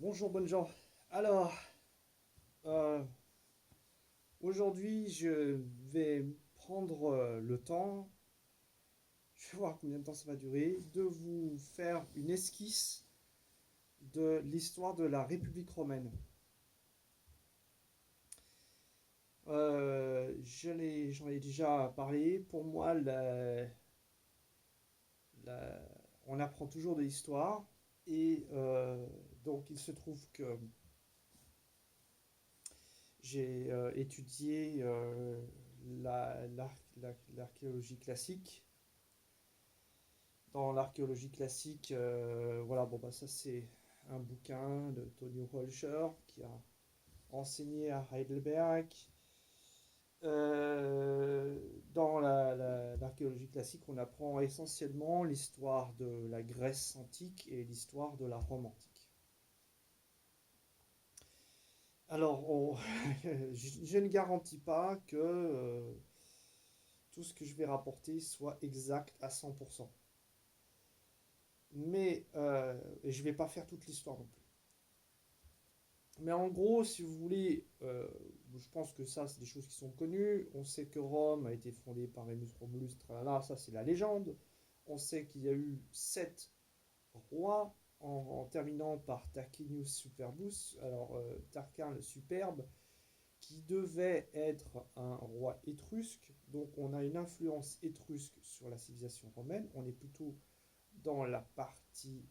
Bonjour, bonne gens. Alors, euh, aujourd'hui, je vais prendre le temps, je vais voir combien de temps ça va durer, de vous faire une esquisse de l'histoire de la République romaine. J'en ai déjà parlé. Pour moi, la- on apprend toujours de l'histoire. Et donc, il se trouve que j'ai étudié l'archéologie classique. Dans l'archéologie classique, voilà, bon, bah, ça c'est un bouquin de Tony Holscher qui a enseigné à Heidelberg. Euh, Dans l'archéologie classique, on apprend essentiellement l'histoire de la Grèce antique et l'histoire de la Rome antique. Alors, je ne garantis pas que tout ce que je vais rapporter soit exact à 100%. Mais je ne vais pas faire toute l'histoire non plus. Mais en gros, si vous voulez, je pense que ça, c'est des choses qui sont connues. On sait que Rome a été fondée par Rémus Romulus, tralala, ça c'est la légende. On sait qu'il y a eu 7 rois, en terminant par Tarquinius Superbus, alors Tarquin le Superbe, qui devait être un roi étrusque. Donc on a une influence étrusque sur la civilisation romaine. On est plutôt dans la partie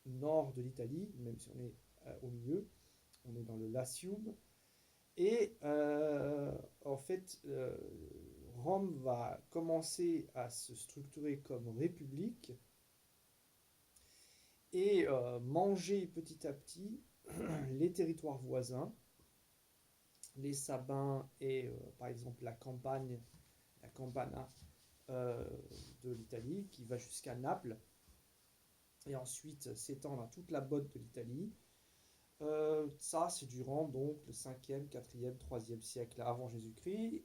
nord de l'Italie, même si on est au milieu. On est dans le Latium. Et en fait, Rome va commencer à se structurer comme république et manger petit à petit les territoires voisins, les Sabins et par exemple la Campania euh, de l'Italie, qui va jusqu'à Naples, et ensuite s'étendre à toute la botte de l'Italie. Ça, c'est durant donc le 5e, 4e, 3e siècle avant Jésus-Christ.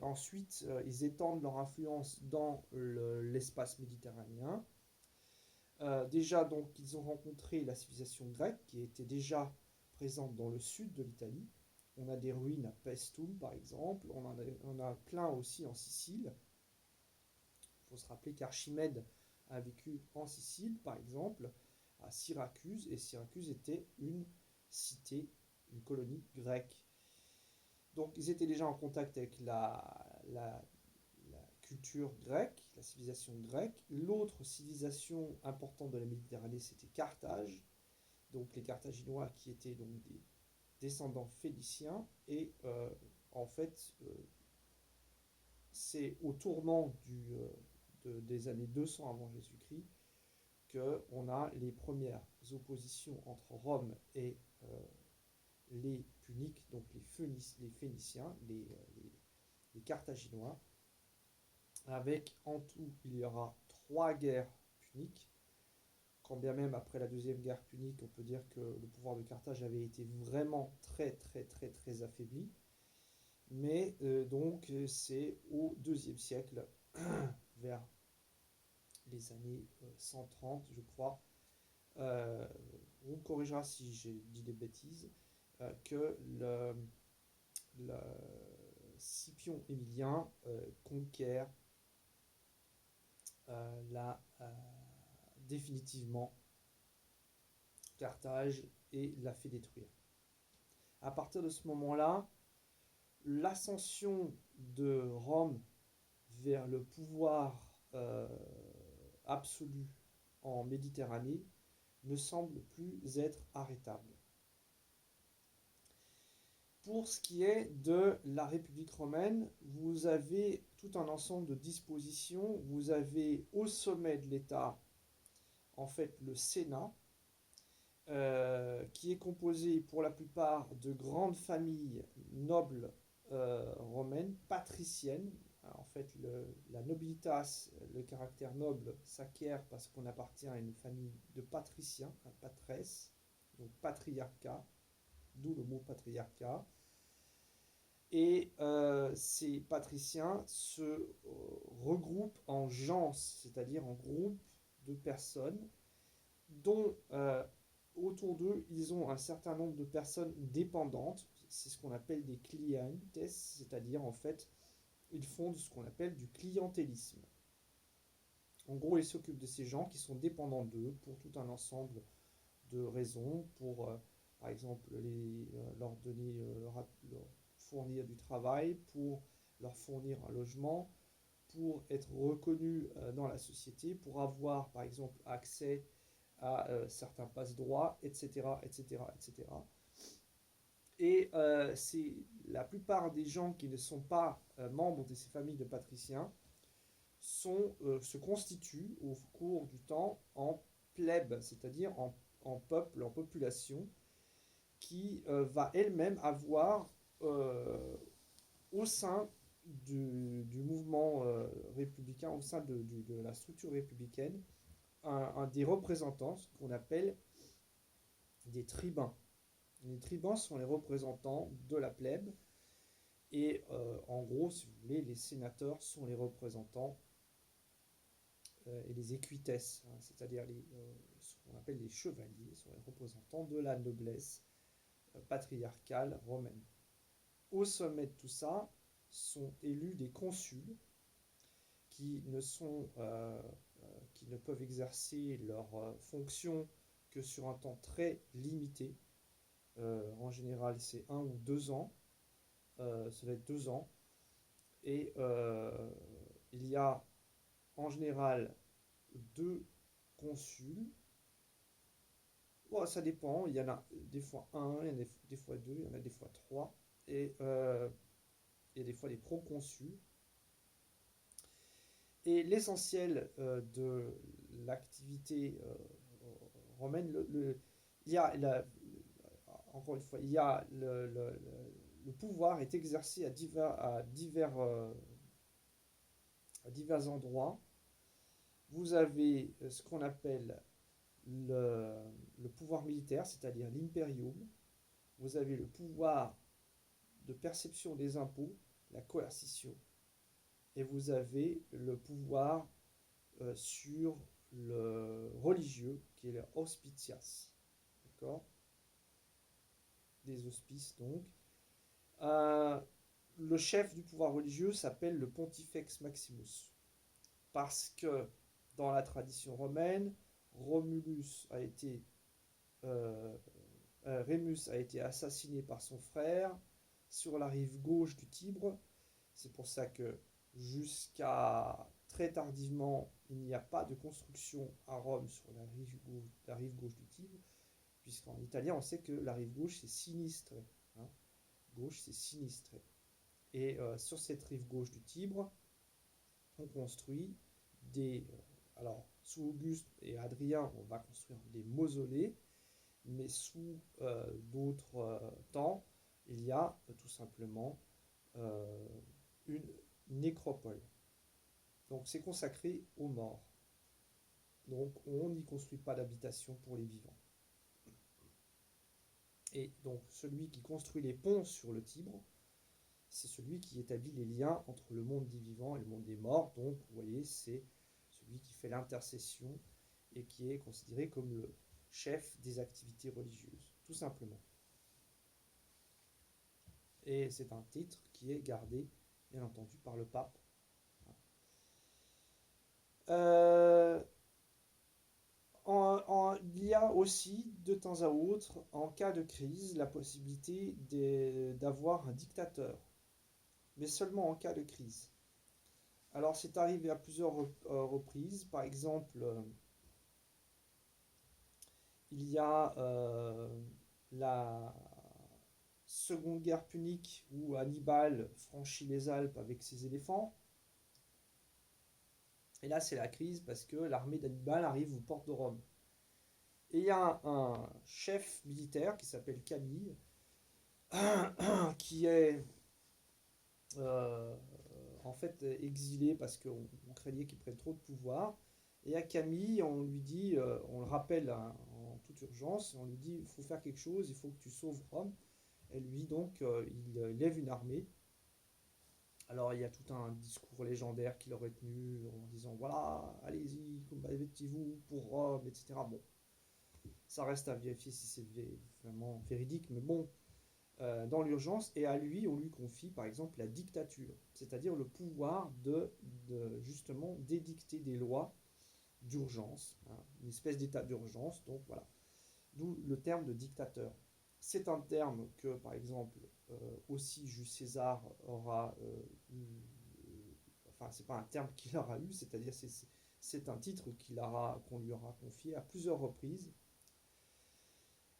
Ensuite, ils étendent leur influence dans l'espace méditerranéen. Déjà, donc, ils ont rencontré la civilisation grecque qui était déjà présente dans le sud de l'Italie. On a des ruines à Paestum, par exemple. On a plein aussi en Sicile. Il faut se rappeler qu'Archimède a vécu en Sicile, par exemple, à Syracuse, et Syracuse était une cité, une colonie grecque. Donc ils étaient déjà en contact avec la culture grecque, la civilisation grecque. L'autre civilisation importante de la Méditerranée, c'était Carthage. Donc les Carthaginois qui étaient donc des descendants phéniciens. Et en fait, c'est au tournant des années 200 avant Jésus-Christ qu'on a les premières oppositions entre Rome et les Puniques, donc les Phéniciens, les Carthaginois. Avec en tout, il y aura 3 guerres puniques. Quand bien même après la deuxième guerre punique, on peut dire que le pouvoir de Carthage avait été vraiment très très très très affaibli. Mais donc c'est au deuxième siècle, vers les années 130, je crois. Euh, on corrigera si j'ai dit des bêtises, que le Scipion Émilien conquiert définitivement Carthage et la fait détruire. À partir de ce moment-là, l'ascension de Rome vers le pouvoir absolu en Méditerranée ne semble plus être arrêtable. Pour ce qui est de la République romaine, vous avez tout un ensemble de dispositions. Vous avez au sommet de l'État, en fait, le Sénat, qui est composé pour la plupart de grandes familles nobles romaines, patriciennes. Alors, en fait, la nobilitas, le caractère noble, s'acquiert parce qu'on appartient à une famille de patriciens, un patresse, donc patriarcat, d'où le mot patriarcat. Et ces patriciens se regroupent en gens, c'est-à-dire en groupes de personnes dont autour d'eux, ils ont un certain nombre de personnes dépendantes. C'est ce qu'on appelle des clientes, c'est-à-dire en fait, ils font ce qu'on appelle du clientélisme. En gros, ils s'occupent de ces gens qui sont dépendants d'eux pour tout un ensemble de raisons, pour par exemple leur donner, leur fournir du travail, pour leur fournir un logement, pour être reconnus dans la société, pour avoir par exemple accès à certains passe-droits, etc., etc., etc. Et c'est la plupart des gens qui ne sont pas membres de ces familles de patriciens se constituent au cours du temps en plèbe, c'est-à-dire en peuple, en population, qui va elle-même avoir euh, au sein du mouvement républicain, au sein de la structure républicaine, un des représentants, ce qu'on appelle des tribuns. Les tribuns sont les représentants de la plèbe, et en gros, si vous voulez, les sénateurs sont les représentants et les équitesses, hein, c'est-à-dire ce qu'on appelle les chevaliers, sont les représentants de la noblesse patriarcale romaine. Au sommet de tout ça sont élus des consuls qui qui ne peuvent exercer leurs fonctions que sur un temps très limité. En général, c'est 1 ou 2 ans. Ça va être 2 ans. Et il y a en général 2 consuls. Bon, ça dépend. Il y en a des fois un, il y en a des fois deux, il y en a des fois trois. Et il y a des fois des proconsuls. Et l'essentiel de l'activité romaine, il y a encore une fois, il y a le pouvoir est exercé à divers endroits. Vous avez ce qu'on appelle le, le pouvoir militaire, c'est-à-dire l'imperium. Vous avez le pouvoir de perception des impôts, la coercition. Et vous avez le pouvoir sur le religieux, qui est le hospitias. D'accord? Des hospices, donc. Euh, le chef du pouvoir religieux s'appelle le Pontifex Maximus. Parce que dans la tradition romaine, Romulus a été, euh, Rémus a été assassiné par son frère sur la rive gauche du Tibre. C'est pour ça que jusqu'à très tardivement, il n'y a pas de construction à Rome sur la rive gauche du Tibre, puisqu'en italien, on sait que la rive gauche, c'est sinistre. Hein. Gauche, c'est sinistré. Et sur cette rive gauche du Tibre, on construit alors, sous Auguste et Adrien, on va construire des mausolées, mais sous d'autres temps, il y a tout simplement euh, une nécropole. Donc c'est consacré aux morts. Donc on n'y construit pas d'habitation pour les vivants. Et donc celui qui construit les ponts sur le Tibre, c'est celui qui établit les liens entre le monde des vivants et le monde des morts. Donc vous voyez, c'est celui qui fait l'intercession et qui est considéré comme le chef des activités religieuses, tout simplement. Et c'est un titre qui est gardé, bien entendu, par le pape. Euh, il y a aussi, de temps à autre, en cas de crise, la possibilité d'avoir un dictateur, mais seulement en cas de crise. Alors c'est arrivé à plusieurs reprises. Par exemple, il y a la Seconde Guerre punique où Hannibal franchit les Alpes avec ses éléphants. Et là, c'est la crise parce que l'armée d'Hannibal arrive aux portes de Rome. Et il y a un chef militaire qui s'appelle Camille, qui est euh, en fait exilé parce qu'on craignait qu'il prenne trop de pouvoir. Et à Camille, on lui dit, on le rappelle en toute urgence, on lui dit il faut faire quelque chose, il faut que tu sauves Rome. Et lui, donc, il lève une armée. Alors, il y a tout un discours légendaire qu'il aurait tenu en disant voilà, allez-y, combattez-vous pour Rome, etc. Bon, Ça reste à vérifier si c'est vraiment véridique, mais bon, dans l'urgence, et à lui, on lui confie par exemple la dictature, c'est-à-dire le pouvoir de justement d'édicter des lois d'urgence, hein, une espèce d'état d'urgence, donc voilà, d'où le terme de dictateur. C'est un terme que, par exemple, aussi Jules César aura enfin, c'est pas un terme qu'il aura eu, c'est-à-dire c'est un titre qu'on lui aura confié à plusieurs reprises.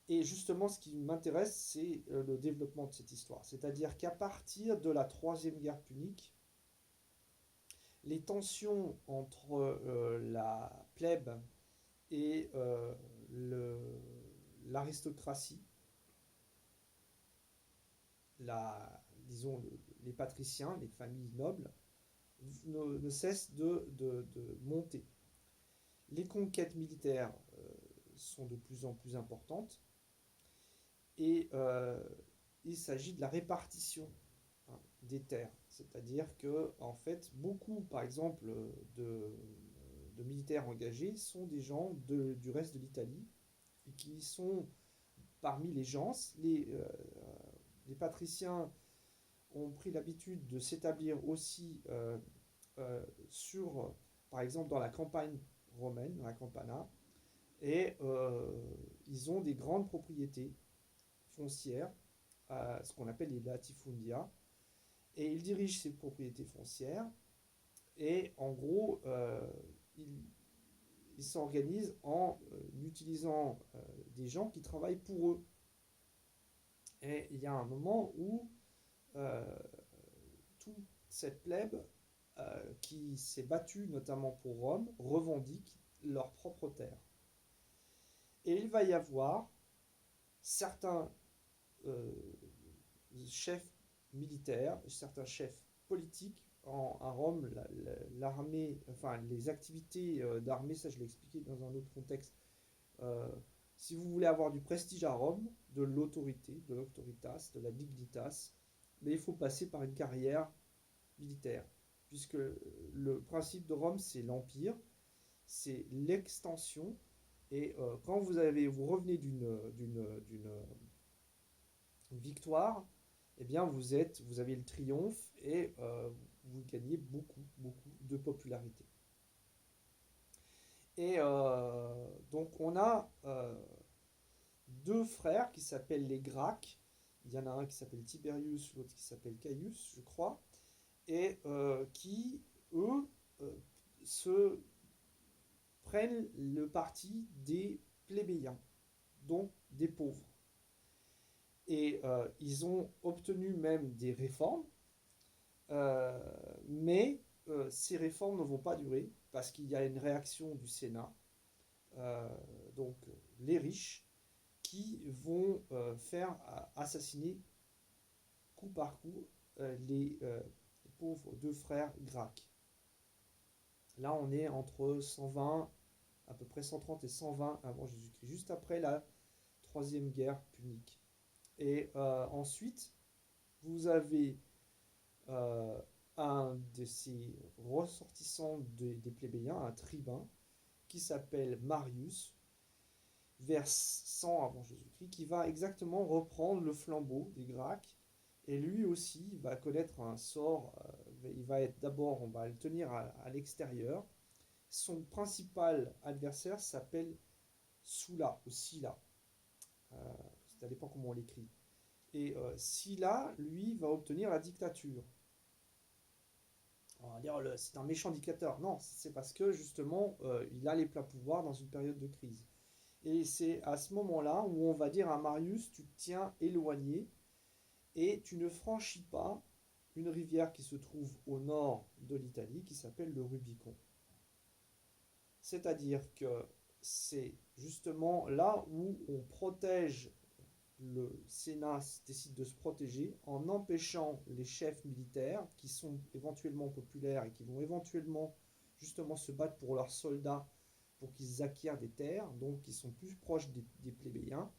Et justement, ce qui m'intéresse, c'est le développement de cette histoire. C'est-à-dire qu'à partir de la Troisième Guerre punique, les tensions entre la plèbe et l'aristocratie, disons les patriciens, les familles nobles, ne cessent de monter. Les conquêtes militaires sont de plus en plus importantes et il s'agit de la répartition, hein, des terres. C'est-à-dire que, en fait, beaucoup, par exemple, de militaires engagés sont des gens du reste de l'Italie qui sont parmi les gens. Les patriciens ont pris l'habitude de s'établir aussi par exemple, dans la campagne romaine, dans la campana, et ils ont des grandes propriétés foncières, ce qu'on appelle les latifundia, et ils dirigent ces propriétés foncières, et en gros, ils s'organisent en utilisant des gens qui travaillent pour eux. Et il y a un moment où euh, toute cette plèbe qui s'est battue notamment pour Rome revendique leur propre terre. Et il va y avoir certains chefs militaires, certains chefs politiques à Rome, l'armée, enfin les activités d'armée, ça je l'ai expliqué dans un autre contexte. Euh, si vous voulez avoir du prestige à Rome, de l'autorité, de l'autoritas, de la dignitas, mais il faut passer par une carrière militaire, puisque le principe de Rome, c'est l'empire, c'est l'extension, et quand vous revenez d'une victoire, eh bien vous avez le triomphe et vous gagnez beaucoup de popularité. Et donc on a deux frères qui s'appellent les Gracques. Il y en a un qui s'appelle Tiberius, l'autre qui s'appelle Caius, je crois, et qui, eux, se prennent le parti des plébéiens, donc des pauvres. Et ils ont obtenu même des réformes, euh, mais ces réformes ne vont pas durer parce qu'il y a une réaction du Sénat, euh, donc les riches, qui vont faire assassiner coup par coup les pauvres deux frères Gracques. Là, on est entre 120, à peu près 130 et 120 avant Jésus-Christ, juste après la troisième guerre punique. Et ensuite, vous avez euh, un de ces ressortissants des plébéiens, un tribun, qui s'appelle Marius, vers 100 avant Jésus-Christ, qui va exactement reprendre le flambeau des Gracques. Et lui aussi va connaître un sort, il va être d'abord, on va le tenir à l'extérieur. Son principal adversaire s'appelle Sulla, ou Silla. Euh, ça dépend comment on l'écrit. Et Silla, lui, va obtenir la dictature. On va dire, c'est un méchant dictateur. Non, c'est parce que justement, il a les pleins pouvoirs dans une période de crise. Et c'est à ce moment-là où on va dire à Marius, tu te tiens éloigné et tu ne franchis pas une rivière qui se trouve au nord de l'Italie, qui s'appelle le Rubicon. C'est-à-dire que c'est justement là où on protège, le Sénat décide de se protéger en empêchant les chefs militaires qui sont éventuellement populaires et qui vont éventuellement justement se battre pour leurs soldats pour qu'ils acquièrent des terres, donc qui sont plus proches des plébéiens.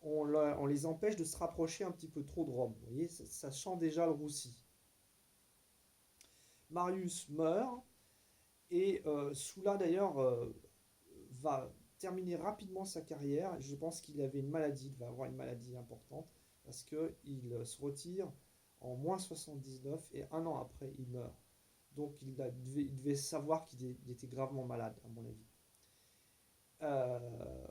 On les empêche de se rapprocher un petit peu trop de Rome. Vous voyez, ça sent déjà le roussi. Marius meurt et Sulla d'ailleurs va terminer rapidement sa carrière. Je pense qu'il avait une maladie, il va avoir une maladie importante, parce qu'il se retire en moins 79 et un an après, il meurt. Donc il devait savoir qu'il était gravement malade, à mon avis. Euh,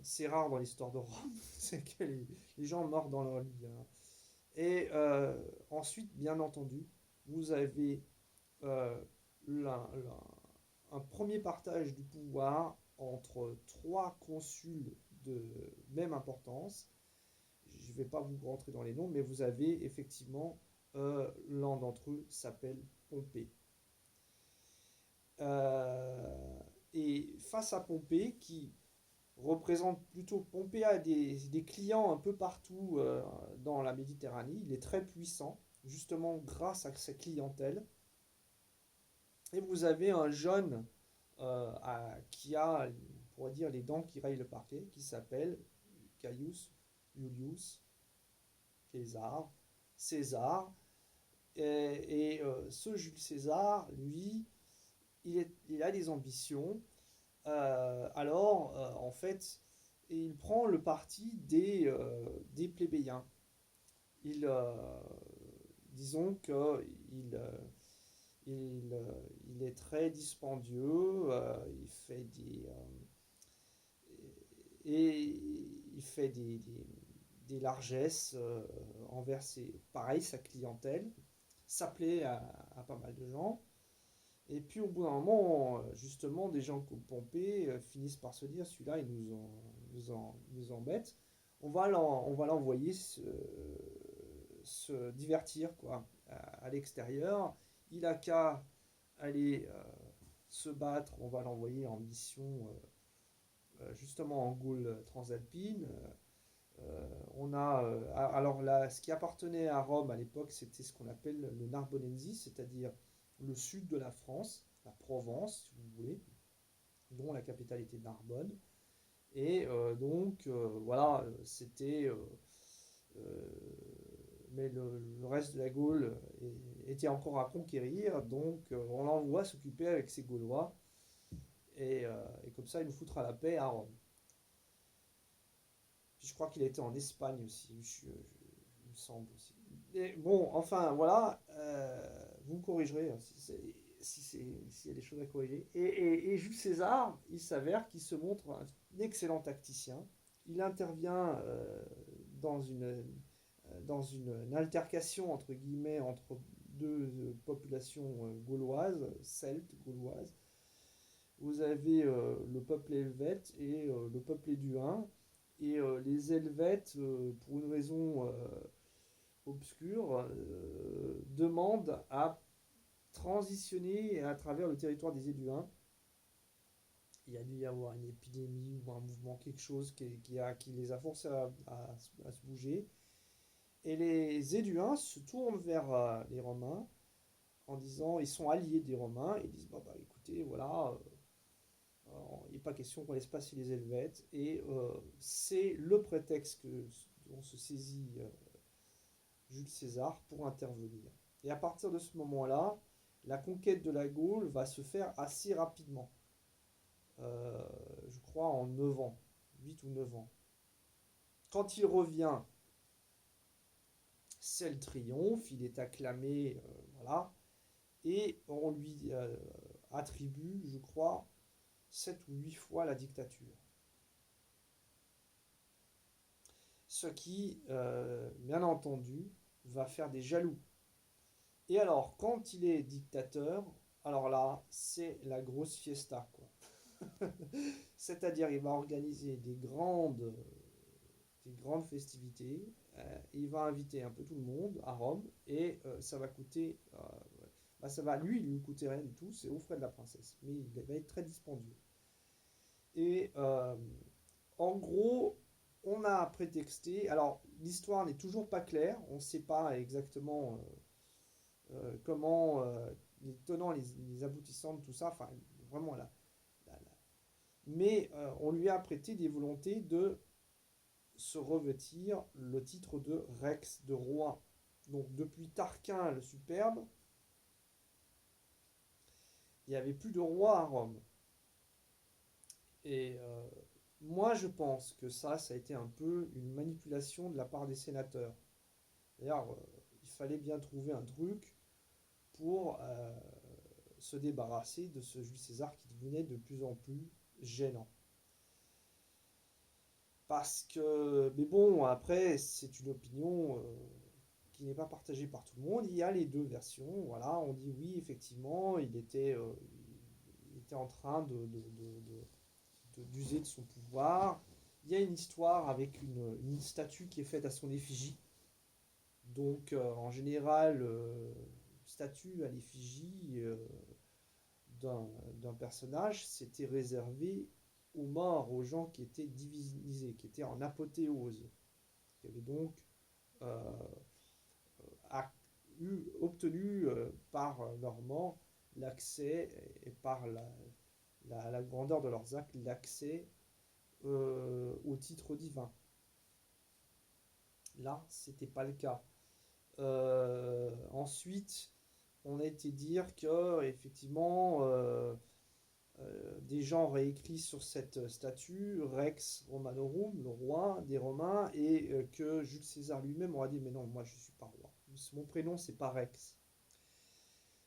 c'est rare dans l'histoire de Rome, c'est que les gens meurent dans leur lit, hein. Et ensuite, bien entendu, vous avez euh, la- la- un premier partage du pouvoir entre trois consuls de même importance. Je ne vais pas vous rentrer dans les noms, mais vous avez effectivement l'un d'entre eux s'appelle Pompée. Euh, et face à Pompée, qui représente plutôt Pompée a des clients un peu partout dans la Méditerranée, il est très puissant, justement grâce à sa clientèle. Et vous avez un jeune qui a, on pourrait dire, les dents qui rayent le parquet, qui s'appelle Caius Julius César. César. Ce Jules César, lui, il a des ambitions. En fait, il prend le parti des plébéiens. Il, disons que il, euh, il est très dispendieux, et il fait des largesses envers pareil, sa clientèle. Ça plaît à pas mal de gens. Et puis au bout d'un moment, justement, des gens comme Pompée finissent par se dire, celui-là, nous embête. On va l'envoyer se divertir quoi, à l'extérieur. Il a qu'à aller se battre. On va l'envoyer en mission justement en Gaule transalpine. On a alors là, ce qui appartenait à Rome à l'époque, c'était ce qu'on appelle le Narbonensis, c'est-à-dire le sud de la France, la Provence, si vous voulez, dont la capitale était Narbonne. Et voilà, c'était. Mais le reste de la Gaule était encore à conquérir, donc on l'envoie s'occuper avec ces Gaulois, et comme ça il nous foutra la paix à Rome. Puis je crois qu'il a été en Espagne aussi, il me semble aussi. Et bon, enfin voilà, vous me corrigerez hein, s'il y a des choses à corriger. Et Jules César, il s'avère qu'il se montre un excellent tacticien. Il intervient dans une altercation entre guillemets entre deux populations gauloises, celtes gauloises. Vous avez le peuple helvète et le peuple éduin. Et les Helvètes, pour une raison obscure, demandent à transitionner à travers le territoire des Éduins. Il y a dû y avoir une épidémie ou un mouvement, quelque chose qui les a forcés à se bouger. Et les Éduins se tournent vers les Romains en disant, ils sont alliés des Romains, et ils disent, bah, écoutez, voilà, il n'est pas question qu'on laisse passer les Helvètes, et c'est le prétexte dont se saisit Jules César pour intervenir. Et à partir de ce moment-là, la conquête de la Gaule va se faire assez rapidement. Je crois en 9 ans, 8 ou 9 ans. Quand il revient, c'est le triomphe, il est acclamé, voilà, et on lui attribue, je crois, 7 ou 8 fois la dictature. Ce qui, bien entendu, va faire des jaloux. Et alors, quand il est dictateur, alors là, c'est la grosse fiesta, quoi. C'est-à-dire, il va organiser des grandes festivités. Il va inviter un peu tout le monde à Rome et ça va coûter, ça va lui coûter rien du tout, c'est aux frais de la princesse, mais il va être très dispendieux. Et en gros, on a prétexté. Alors, l'histoire n'est toujours pas claire, on ne sait pas exactement comment les tenants, les aboutissants de tout ça, enfin, vraiment là. Mais on lui a prêté des volontés de se revêtir le titre de Rex, de roi. Donc depuis Tarquin le Superbe, il n'y avait plus de roi à Rome. Et moi, je pense que ça a été un peu une manipulation de la part des sénateurs. D'ailleurs, il fallait bien trouver un truc pour se débarrasser de ce Jules César qui devenait de plus en plus gênant. Parce que, mais bon, après, c'est une opinion qui n'est pas partagée par tout le monde. Il y a les deux versions. Voilà, on dit oui, effectivement, il était en train d'user de son pouvoir. Il y a une histoire avec une statue qui est faite à son effigie. Donc, en général, statue à l'effigie d'un d'un personnage, c'était réservé aux morts, aux gens qui étaient divinisés, qui étaient en apothéose, qui avaient donc euh, obtenu par leur mort l'accès et par la grandeur de leurs actes, l'accès au titre divin. Là, c'était pas le cas. Ensuite, on a été dire que effectivement des gens auraient écrit sur cette statue Rex Romanorum, le roi des Romains, et que Jules César lui-même aurait dit mais non, moi je suis pas roi. Mon prénom c'est pas Rex.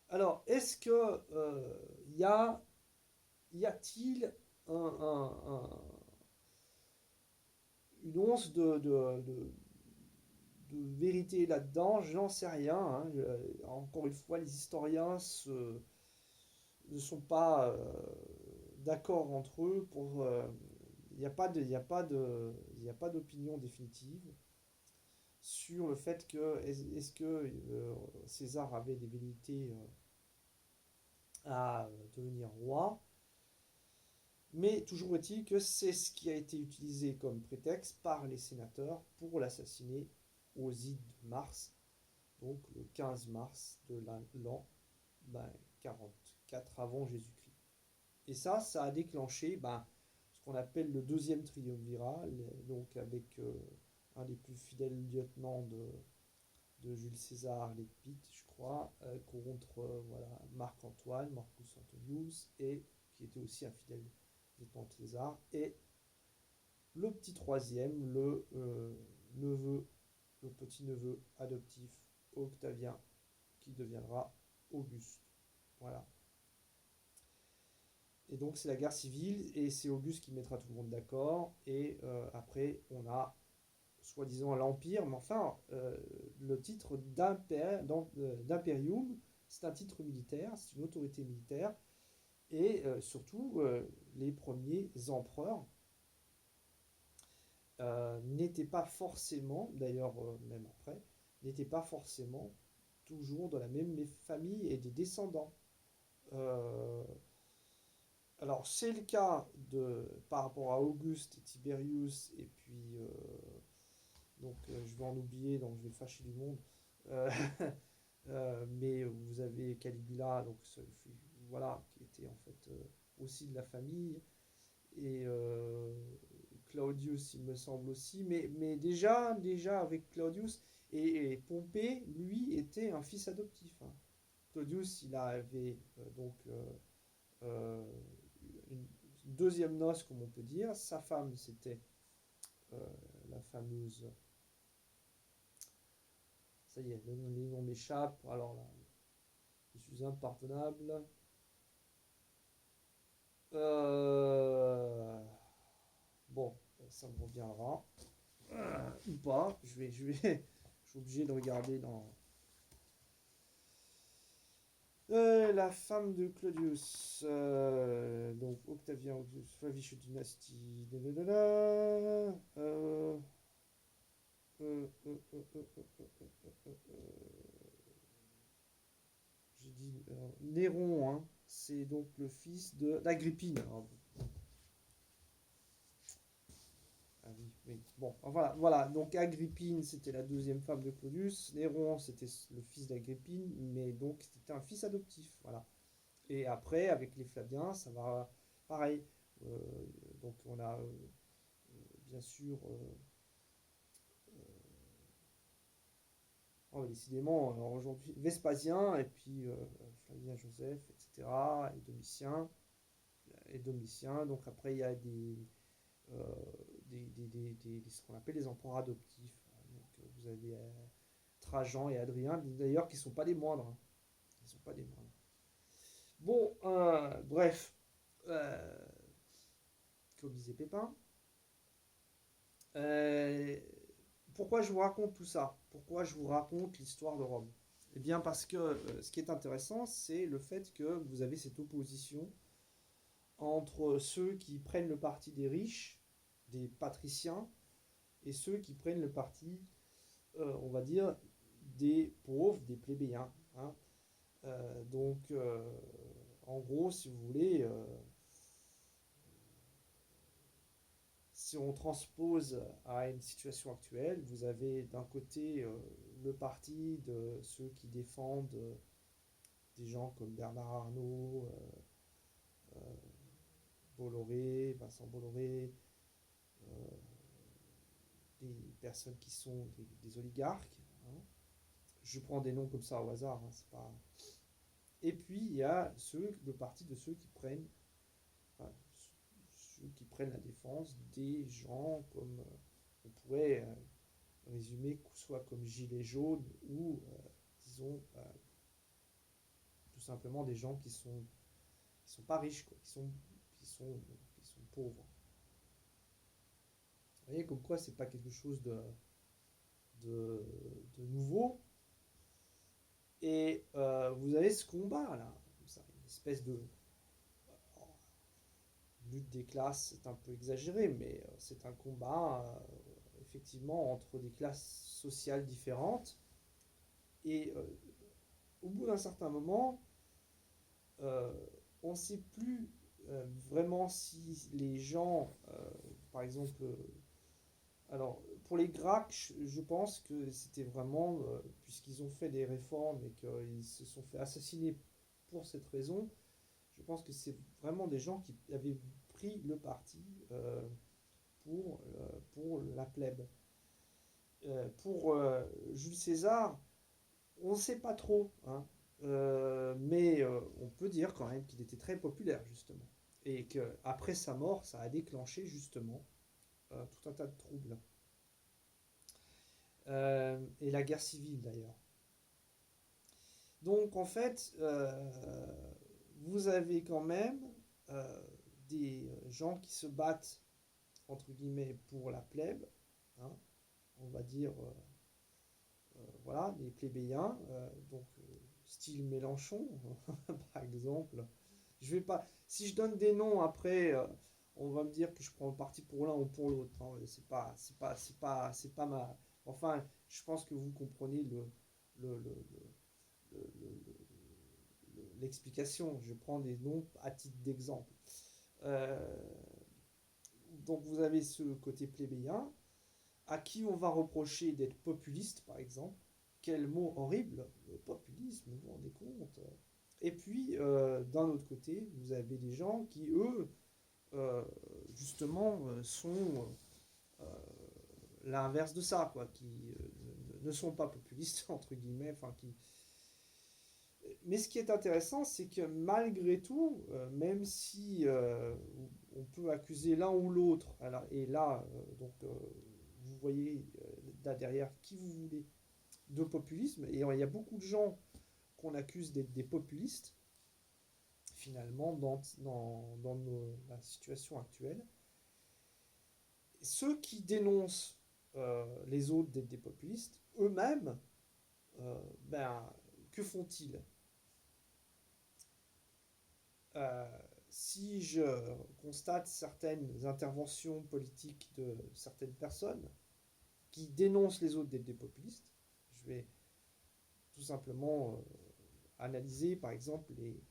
Alors, est-ce que y a y a-t-il une once de vérité là-dedans? J'en sais rien, hein. Encore une fois, les historiens ne sont pas d'accord entre eux pour. Il n'y a pas de, il y a pas de, il y a pas d'opinion définitive sur le fait que est-ce que César avait des velléités à devenir roi, mais toujours est-il que c'est ce qui a été utilisé comme prétexte par les sénateurs pour l'assassiner aux ides de Mars, donc le 15 mars de l'an 44 avant Jésus-Christ. Et ça a déclenché ce qu'on appelle le deuxième triumvirat, donc avec un des plus fidèles lieutenants de Jules César, l'Épître, je crois, contre voilà, Marc-Antoine, Marcus Antonius, et qui était aussi un fidèle lieutenant de César, et le petit troisième, neveu, le petit-neveu adoptif, Octavien, qui deviendra Auguste. Voilà. Et donc c'est la guerre civile, et c'est Auguste qui mettra tout le monde d'accord, et après on a soi-disant l'Empire, mais enfin le titre d'imperium, c'est un titre militaire, c'est une autorité militaire, et surtout les premiers empereurs n'étaient pas forcément, d'ailleurs même après, n'étaient pas forcément toujours de la même famille et des descendants. Euh, alors c'est le cas par rapport à Auguste et Tiberius, et puis donc je vais en oublier, donc je vais fâcher du monde. Euh, mais vous avez Caligula, donc voilà, qui était en fait aussi de la famille, et Claudius, il me semble aussi, mais déjà avec Claudius, et Pompée, lui, était un fils adoptif, hein. Claudius, il avait donc euh, une deuxième noce, comme on peut dire. Sa femme, c'était euh, la fameuse. Ça y est, les noms m'échappent. Alors là, je suis impardonnable. Euh, Bon, ça me reviendra. Ou pas. Je suis obligé de regarder dans. La femme de Claudius. Donc, Octavien, Auguste, Flavius dynastie. J'ai dit Néron, hein, c'est donc le fils d'Agrippine. Ah oui, oui. Bon, voilà. Donc Agrippine, c'était la deuxième femme de Claudius. Néron, c'était le fils d'Agrippine, mais donc c'était un fils adoptif. Voilà. Et après, avec les Flaviens, ça va pareil. Euh, donc on a bien sûr, oh, décidément, aujourd'hui, Vespasien, et puis Flavien Joseph, etc., et Domitien. et Domitien. Donc après, il y a euh, ce qu'on appelle les enfants adoptifs. Donc vous avez Trajan et Adrien, d'ailleurs, qui ne sont pas des moindres, hein. Ils sont pas des moindres. Bon, bref, euh, comme disait Pépin, euh, pourquoi je vous raconte tout ça? Pourquoi je vous raconte l'histoire de Rome? Eh bien parce que ce qui est intéressant, c'est le fait que vous avez cette opposition entre ceux qui prennent le parti des riches, des patriciens, et ceux qui prennent le parti, on va dire, des pauvres, des plébéiens, hein. Donc, en gros, si vous voulez, si on transpose à une situation actuelle, vous avez d'un côté le parti de ceux qui défendent des gens comme Bernard Arnault, Bolloré, Vincent Bolloré, euh, des personnes qui sont des oligarques, hein. Je prends des noms comme ça au hasard, hein, c'est pas... Et puis il y a le parti de ceux qui prennent, enfin, ceux qui prennent la défense des gens comme on pourrait résumer soit comme gilets jaunes ou disons tout simplement des gens qui sont pas riches, quoi, qui sont pauvres. Vous voyez comme quoi c'est pas quelque chose de, de nouveau. Et vous avez ce combat là, une espèce de lutte des classes, c'est un peu exagéré, mais c'est un combat effectivement entre des classes sociales différentes. Et au bout d'un certain moment, euh, on ne sait plus vraiment si les gens, par exemple, alors pour les Gracques, je pense que c'était vraiment, puisqu'ils ont fait des réformes et qu'ils se sont fait assassiner pour cette raison, je pense que c'est vraiment des gens qui avaient pris le parti pour la plèbe. Pour Jules César, on ne sait pas trop, hein. Mais on peut dire quand même qu'il était très populaire, justement. Et qu'après sa mort, ça a déclenché, justement, tout un tas de troubles. Et la guerre civile, d'ailleurs. Donc, en fait, vous avez quand même euh, des gens qui se battent, entre guillemets, pour la plèbe, hein, on va dire, voilà, les plébéiens, donc style Mélenchon, par exemple. Je vais pas, si je donne des noms après, on va me dire que je prends le parti pour l'un ou pour l'autre, hein. C'est pas ma. Enfin, je pense que vous comprenez le, le, l'explication. Je prends des noms à titre d'exemple. Euh, donc vous avez ce côté plébéien, à qui on va reprocher d'être populiste, par exemple. Quel mot horrible, le populisme, vous vous rendez compte? Et puis, d'un autre côté, vous avez des gens qui, eux, euh, justement, sont l'inverse de ça, quoi, qui ne sont pas populistes, entre guillemets, enfin, qui... Mais ce qui est intéressant, c'est que malgré tout, même si on peut accuser l'un ou l'autre, et là, vous voyez là derrière qui vous voulez, de populisme, et il y a beaucoup de gens qu'on accuse d'être des populistes, finalement, la situation actuelle. Ceux qui dénoncent les autres d'être des populistes, eux-mêmes, ben, que font-ils? euh, Si je constate certaines interventions politiques de certaines personnes qui dénoncent les autres d'être des populistes, je vais tout simplement analyser par exemple les,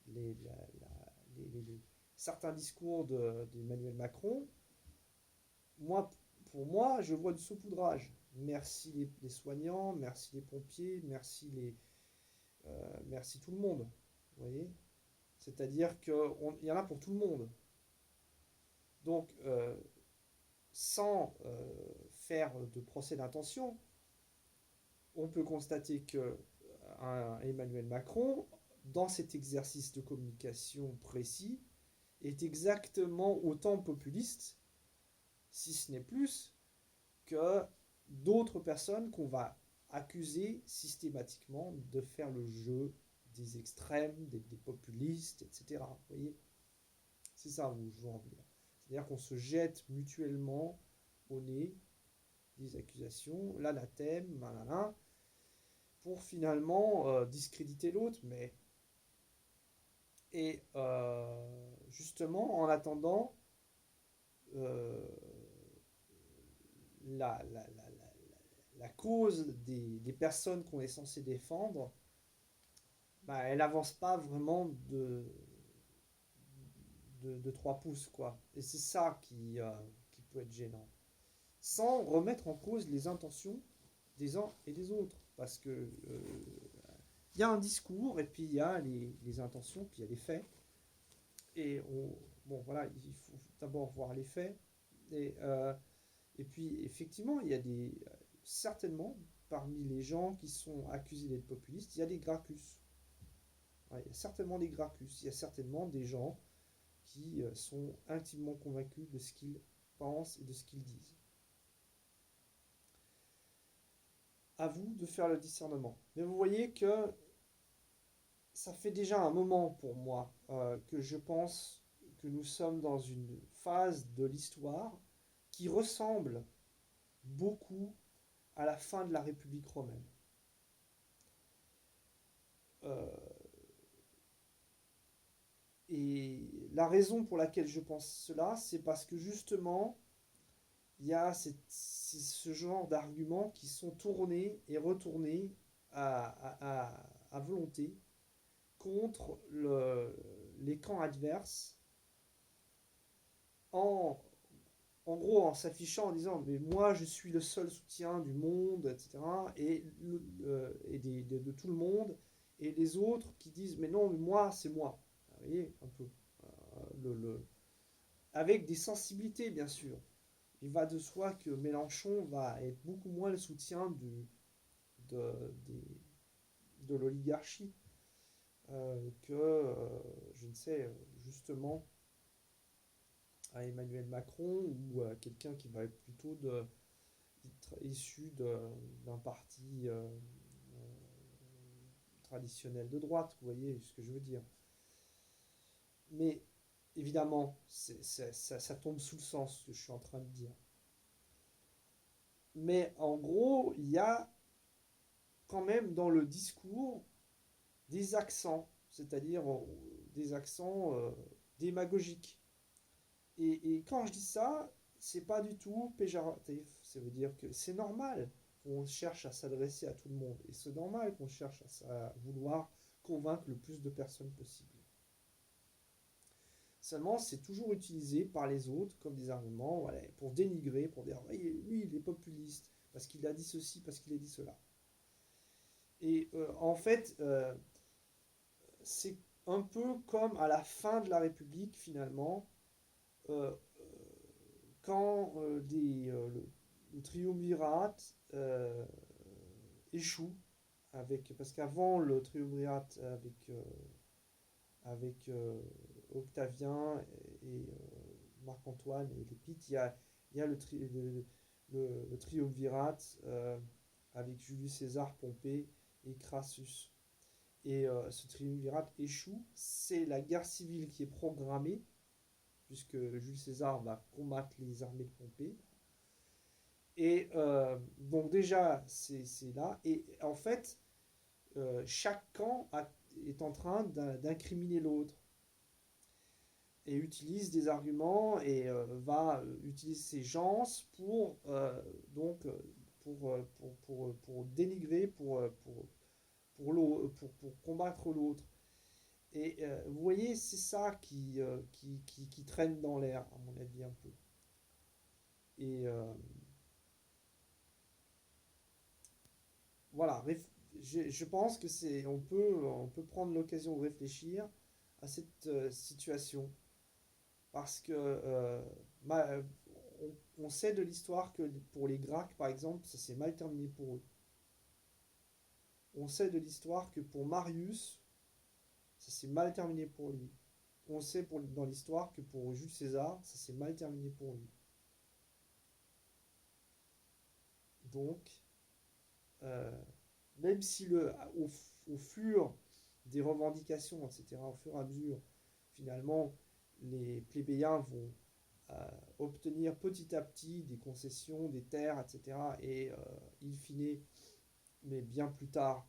la- certains discours d'Emmanuel Macron. Moi, pour moi, je vois du saupoudrage. Merci les soignants, merci les pompiers, merci tout le monde. Vous voyez? C'est-à-dire qu'il y en a pour tout le monde. Donc, sans faire de procès d'intention, on peut constater que Emmanuel Macron, dans cet exercice de communication précis, est exactement autant populiste, si ce n'est plus, que d'autres personnes qu'on va accuser systématiquement de faire le jeu des extrêmes, des populistes, etc. Vous voyez? C'est ça où je veux en venir. C'est-à-dire qu'on se jette mutuellement au nez des accusations, l'anathème, malin, pour finalement discréditer l'autre. Et justement, en attendant, euh, la cause des personnes qu'on est censé défendre, bah, elle n'avance pas vraiment de 3 pouces, quoi. Et c'est ça qui peut être gênant. Sans remettre en cause les intentions des uns et des autres. Parce que y a un discours, et puis il y a les intentions, puis il y a les faits. Et bon, voilà, il faut d'abord voir les faits. Et puis, effectivement, il y a certainement, parmi les gens qui sont accusés d'être populistes, il y a des Gracchus. Ouais, il y a certainement des Gracchus. Il y a certainement des gens qui sont intimement convaincus de ce qu'ils pensent et de ce qu'ils disent. À vous de faire le discernement. Mais vous voyez que ça fait déjà un moment pour moi que je pense que nous sommes dans une phase de l'histoire qui ressemble beaucoup à la fin de la République romaine. Euh, et la raison pour laquelle je pense cela, c'est parce que justement, il y a ce genre d'arguments qui sont tournés et retournés à volonté contre les camps adverses en, en gros en s'affichant en disant mais moi je suis le seul soutien du monde, etc. De tout le monde, et les autres qui disent mais non, mais moi c'est moi. Vous voyez un peu avec des sensibilités bien sûr. Il va de soi que Mélenchon va être beaucoup moins le soutien de, des- de l'oligarchie que, je ne sais, justement, à Emmanuel Macron ou à quelqu'un qui va être plutôt issu d'un parti traditionnel de droite, vous voyez ce que je veux dire. Mais évidemment, ça tombe sous le sens ce que je suis en train de dire. Mais en gros, il y a quand même dans le discours des accents, c'est-à-dire des accents démagogiques. Et quand je dis ça, c'est pas du tout péjoratif. Ça veut dire que c'est normal qu'on cherche à s'adresser à tout le monde. Et c'est normal qu'on cherche à vouloir convaincre le plus de personnes possible. Seulement, c'est toujours utilisé par les autres comme des arguments, voilà, pour dénigrer, pour dire lui, il est populiste, parce qu'il a dit ceci, parce qu'il a dit cela. Et en fait, c'est un peu comme à la fin de la République, finalement, euh, quand le triumvirat échoue, parce qu'avant le triumvirat avec Octavien et Marc-Antoine et Lépite, il y a le triumvirat avec Julius César, Pompée et Crassus. Et ce triumvirat échoue. C'est la guerre civile qui est programmée, puisque Jules César va combattre les armées de Pompée. Et donc déjà, c'est là. Et en fait, chaque camp est en train d'incriminer l'autre et utilise des arguments et va utiliser ses gens donc pour dénigrer, pour combattre l'autre. Et vous voyez, c'est ça qui traîne dans l'air, à mon avis, un peu. Et voilà, je pense que on peut prendre l'occasion de réfléchir à cette situation. Parce que on sait de l'histoire que pour les Gracques, par exemple, ça s'est mal terminé pour eux. On sait de l'histoire que pour Marius, ça s'est mal terminé pour lui. on sait dans l'histoire que pour Jules César, ça s'est mal terminé pour lui. Donc, euh, même si au fur des revendications, etc., au fur et à mesure, finalement, les plébéiens vont obtenir petit à petit des concessions, des terres, etc., et in fine, mais bien plus tard,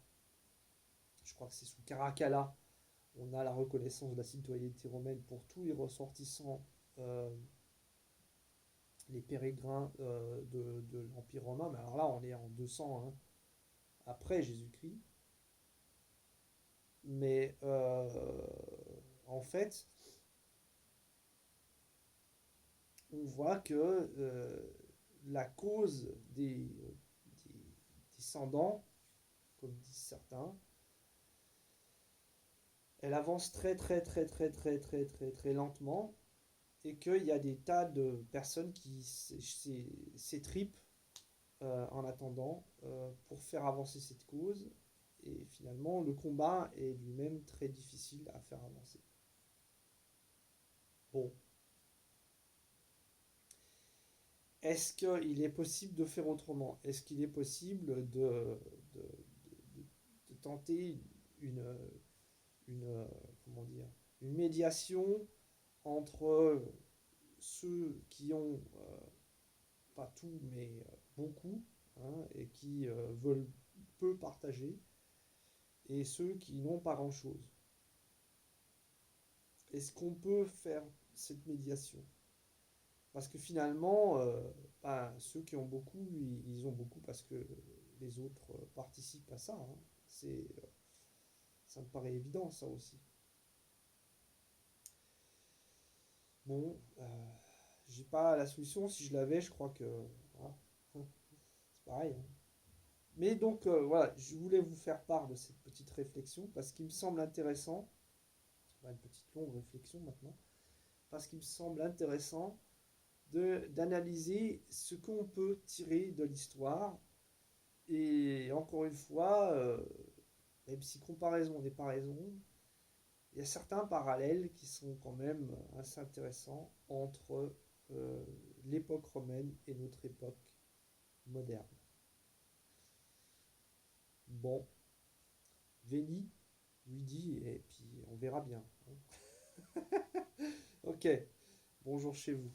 je crois que c'est sous Caracalla, on a la reconnaissance de la citoyenneté romaine pour tous les ressortissants, euh, les pérégrins de l'Empire romain. Mais alors là, on est en 200 hein, après Jésus-Christ. Mais en fait, on voit que la cause des descendants, comme disent certains, elle avance très très très très très très très très lentement et qu'il y a des tas de personnes qui s'étripent en attendant pour faire avancer cette cause. Et finalement, le combat est lui-même très difficile à faire avancer. Bon, est-ce qu'il est possible de faire autrement? Est-ce qu'il est possible de, de tenter une, une, comment dire, une médiation entre ceux qui ont, pas tout, mais beaucoup, hein, et qui veulent peu partager, et ceux qui n'ont pas grand-chose? Est-ce qu'on peut faire cette médiation? Parce que finalement, ben, ceux qui ont beaucoup, ils ont beaucoup parce que les autres participent à ça, hein. Ça me paraît évident, ça aussi. Bon, j'ai pas la solution. Si je l'avais, je crois que voilà, c'est pareil, hein. Mais donc, voilà, je voulais vous faire part de cette petite réflexion parce qu'il me semble intéressant, pas une petite longue réflexion maintenant, parce qu'il me semble intéressant d'analyser ce qu'on peut tirer de l'histoire. Et encore une fois, même si comparaison n'est pas raison, il y a certains parallèles qui sont quand même assez intéressants entre l'époque romaine et notre époque moderne. Bon, Veni, lui dit, et puis on verra bien, hein. Ok, bonjour chez vous.